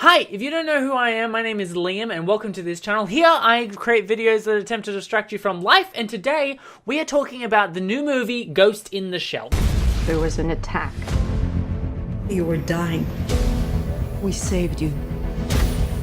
Hi, if you don't know who I am, my name is Liam and welcome to this channel. Here I create videos that attempt to distract you from life, and today we are talking about the new movie Ghost in the Shell. There was an attack. You were dying. We saved you.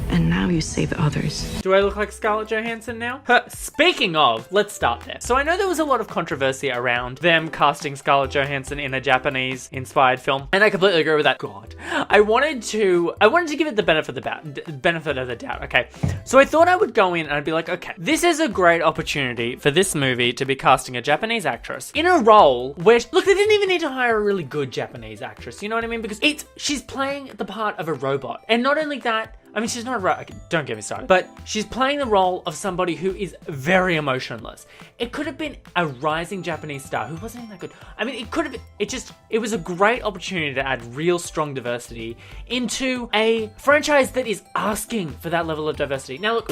And now you save others. Do I look like Scarlett Johansson now? Speaking of, let's start there. So I know there was a lot of controversy around them casting Scarlett Johansson in a Japanese-inspired film, and I completely agree with that. God, I wanted to give it the benefit of the doubt. Okay, so I thought I would go in and I'd be like, okay, this is a great opportunity for this movie to be casting a Japanese actress in a role where, look, they didn't even need to hire a really good Japanese actress. You know what I mean? Because she's playing the part of a robot, and not only that. I mean, she's not a robot, okay, don't get me started, but she's playing the role of somebody who is very emotionless. It could have been a rising Japanese star who wasn't even that good. I mean, it could have been, it was a great opportunity to add real strong diversity into a franchise that is asking for that level of diversity. Now look,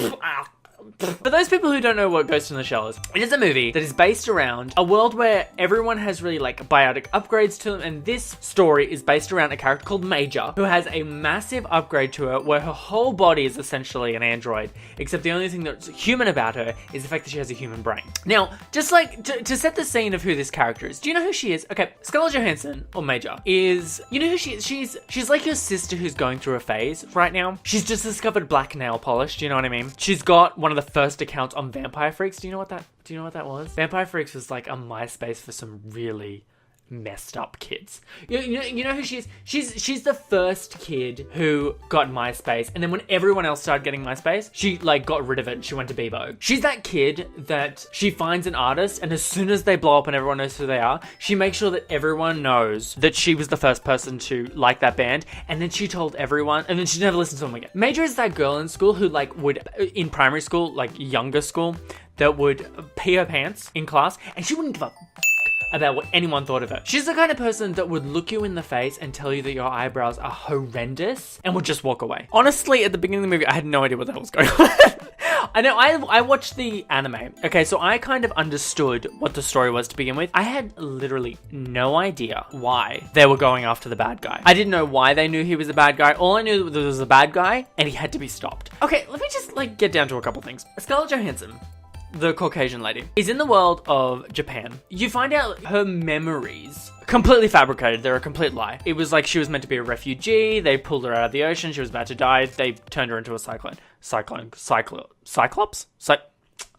for those people who don't know what Ghost in the Shell is, it is a movie that is based around a world where everyone has really like biotic upgrades to them, and this story is based around a character called Major who has a massive upgrade to her where her whole body is essentially an android, except the only thing that's human about her is the fact that she has a human brain. Now, just like to set the scene of who this character is, do you know who she is? Okay, Scarlett Johansson, or Major, is, you know who she is? She's like your sister who's going through a phase right now. She's just discovered black nail polish, do you know what I mean? She's got one of the first accounts on Vampire Freaks. Do you know what that was? Vampire Freaks was like a MySpace for some really messed up kids. You know who she is? She's the first kid who got MySpace, and then when everyone else started getting MySpace, she like got rid of it and she went to Bebo. She's that kid that she finds an artist, and as soon as they blow up and everyone knows who they are, she makes sure that everyone knows that she was the first person to like that band, and then she told everyone, and then she never listened to them again. Major is that girl in school who like would, in primary school, like younger school, that would pee her pants in class, and she wouldn't give up about what anyone thought of her. She's the kind of person that would look you in the face and tell you that your eyebrows are horrendous and would just walk away. Honestly, at the beginning of the movie, I had no idea what the hell was going on. I know, I watched the anime. Okay, so I kind of understood what the story was to begin with. I had literally no idea why they were going after the bad guy. I didn't know why they knew he was a bad guy. All I knew was there was a bad guy and he had to be stopped. Okay, let me just like get down to a couple things. Scarlett Johansson, the Caucasian lady, is in the world of Japan. You find out her memories completely fabricated. They're a complete lie. It was like she was meant to be a refugee. They pulled her out of the ocean. She was about to die. They turned her into a cyclops?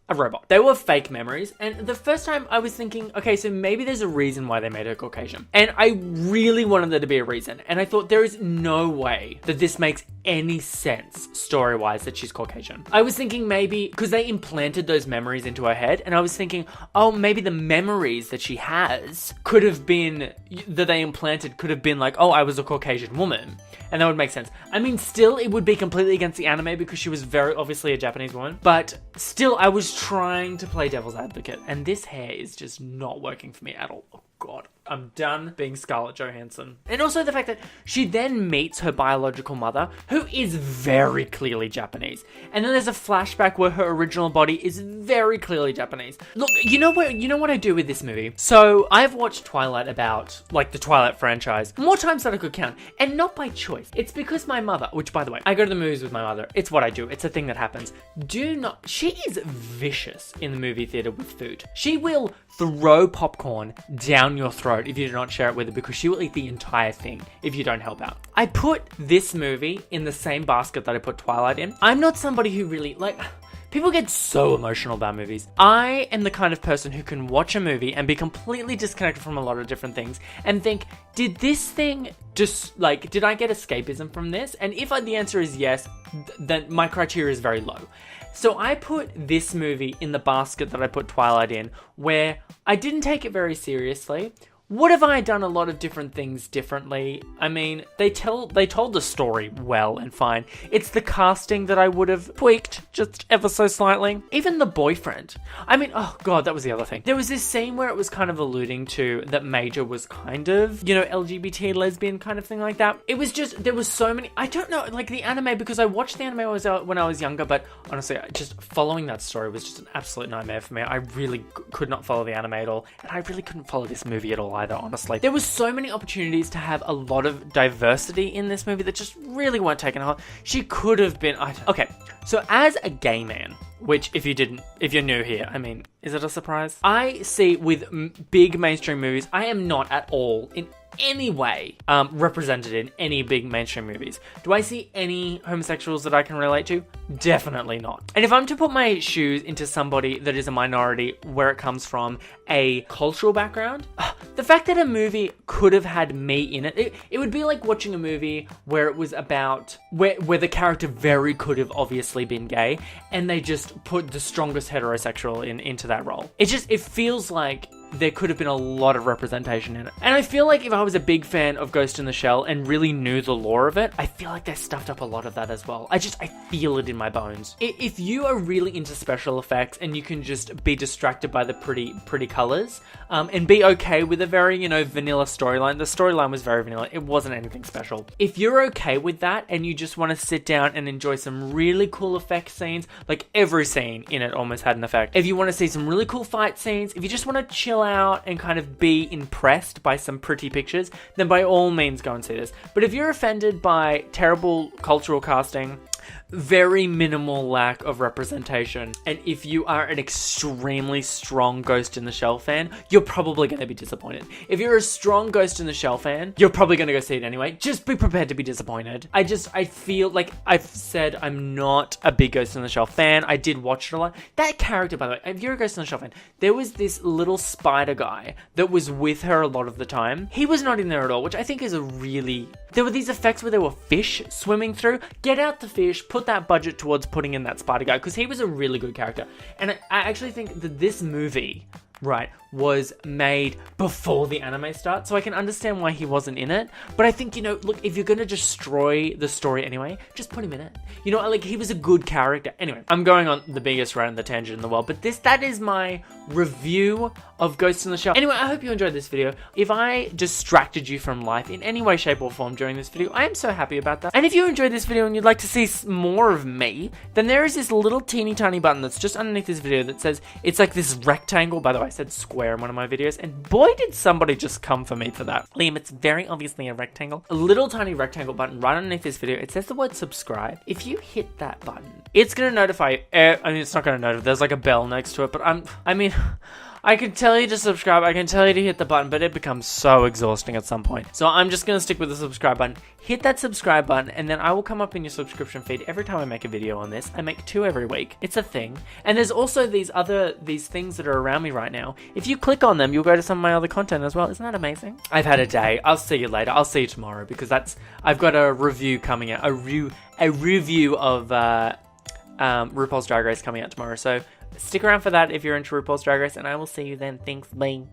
A robot. They were fake memories, and the first time I was thinking, okay, so maybe there's a reason why they made her Caucasian. And I really wanted there to be a reason, and I thought there is no way that this makes any sense story-wise that she's Caucasian. I was thinking maybe, because they implanted those memories into her head, and I was thinking, oh, maybe the memories that she has could have been, that they implanted could have been like, oh, I was a Caucasian woman. And that would make sense. I mean, still, it would be completely against the anime because she was very obviously a Japanese woman. But still, I was trying to play devil's advocate. And this hair is just not working for me at all. Oh, God. I'm done being Scarlett Johansson. And also the fact that she then meets her biological mother, who is very clearly Japanese. And then there's a flashback where her original body is very clearly Japanese. Look, you know what I do with this movie? So I've watched Twilight about, like, the Twilight franchise more times than I could count. And not by choice. It's because my mother, which by the way, I go to the movies with my mother. It's what I do. It's a thing that happens. She is vicious in the movie theater with food. She will throw popcorn down your throat if you do not share it with her, because she will eat the entire thing if you don't help out. I put this movie in the same basket that I put Twilight in. I'm not somebody who really, like, people get so emotional about movies. I am the kind of person who can watch a movie and be completely disconnected from a lot of different things and think, did this thing just, like, did I get escapism from this? And if the answer is yes, then my criteria is very low. So I put this movie in the basket that I put Twilight in, where I didn't take it very seriously. Would have I done a lot of different things differently? I mean, they told the story well and fine. It's the casting that I would have tweaked just ever so slightly. Even the boyfriend. I mean, oh God, that was the other thing. There was this scene where it was kind of alluding to that Major was kind of, you know, LGBT lesbian kind of thing like that. It was just, there was so many, I don't know, like the anime, because I watched the anime when I was younger, but honestly, just following that story was just an absolute nightmare for me. I really could not follow the anime at all, and I really couldn't follow this movie at all either, honestly. There was so many opportunities to have a lot of diversity in this movie that just really weren't taken on. She could have been... Okay, so as a gay man, which if you're new here, I mean, is it a surprise? I see with big mainstream movies, I am not at all in any way represented in any big mainstream movies. Do I see any homosexuals that I can relate to? Definitely not. And if I'm to put my shoes into somebody that is a minority, where it comes from, a cultural background, the fact that a movie could have had me in it, it would be like watching a movie where it was about, where the character very could have obviously been gay, and they just put the strongest heterosexual into that role. It feels like there could have been a lot of representation in it. And I feel like if I was a big fan of Ghost in the Shell and really knew the lore of it, I feel like they stuffed up a lot of that as well. I feel it in my bones. If you are really into special effects and you can just be distracted by the pretty colors, and be okay with a very, vanilla storyline. The storyline was very vanilla. It wasn't anything special. If you're okay with that and you just want to sit down and enjoy some really cool effect scenes, like every scene in it almost had an effect. If you want to see some really cool fight scenes, if you just want to chill out and kind of be impressed by some pretty pictures, then by all means go and see this. But if you're offended by terrible cultural casting, very minimal lack of representation, and if you are an extremely strong Ghost in the Shell fan, you're probably going to be disappointed. If you're a strong Ghost in the Shell fan, you're probably going to go see it anyway. Just be prepared to be disappointed. I feel like I've said I'm not a big Ghost in the Shell fan. I did watch it a lot. That character, by the way, if you're a Ghost in the Shell fan, there was this little spider guy that was with her a lot of the time. He was not in there at all, which I think is there were these effects where there were fish swimming through. Get out the fish, put that budget towards putting in that spider guy, because he was a really good character. And I actually think that this movie, right, was made before the anime starts, so I can understand why he wasn't in it. But I think, look, if you're gonna destroy the story anyway, just put him in it. He was a good character. Anyway, I'm going on the biggest rant and the tangent in the world, but that is my review of Ghost in the Shell. Anyway, I hope you enjoyed this video. If I distracted you from life in any way, shape, or form during this video, I am so happy about that. And if you enjoyed this video and you'd like to see more of me, then there is this little teeny tiny button that's just underneath this video that says, it's like this rectangle. By the way, I said square in one of my videos, and boy did somebody just come for me for that. Liam, it's very obviously a rectangle. A little tiny rectangle button right underneath this video. It says the word subscribe. If you hit that button, it's going to notify, it's not going to notify, there's like a bell next to it, but I can tell you to subscribe, I can tell you to hit the button, but it becomes so exhausting at some point. So I'm just going to stick with the subscribe button. Hit that subscribe button, and then I will come up in your subscription feed every time I make a video on this. I make 2 every week. It's a thing. And there's also these things that are around me right now. If you click on them, you'll go to some of my other content as well. Isn't that amazing? I've had a day. I'll see you later. I'll see you tomorrow, because I've got a review coming out. A review of RuPaul's Drag Race coming out tomorrow. So stick around for that if you're into RuPaul's Drag Race, and I will see you then. Thanks, bye.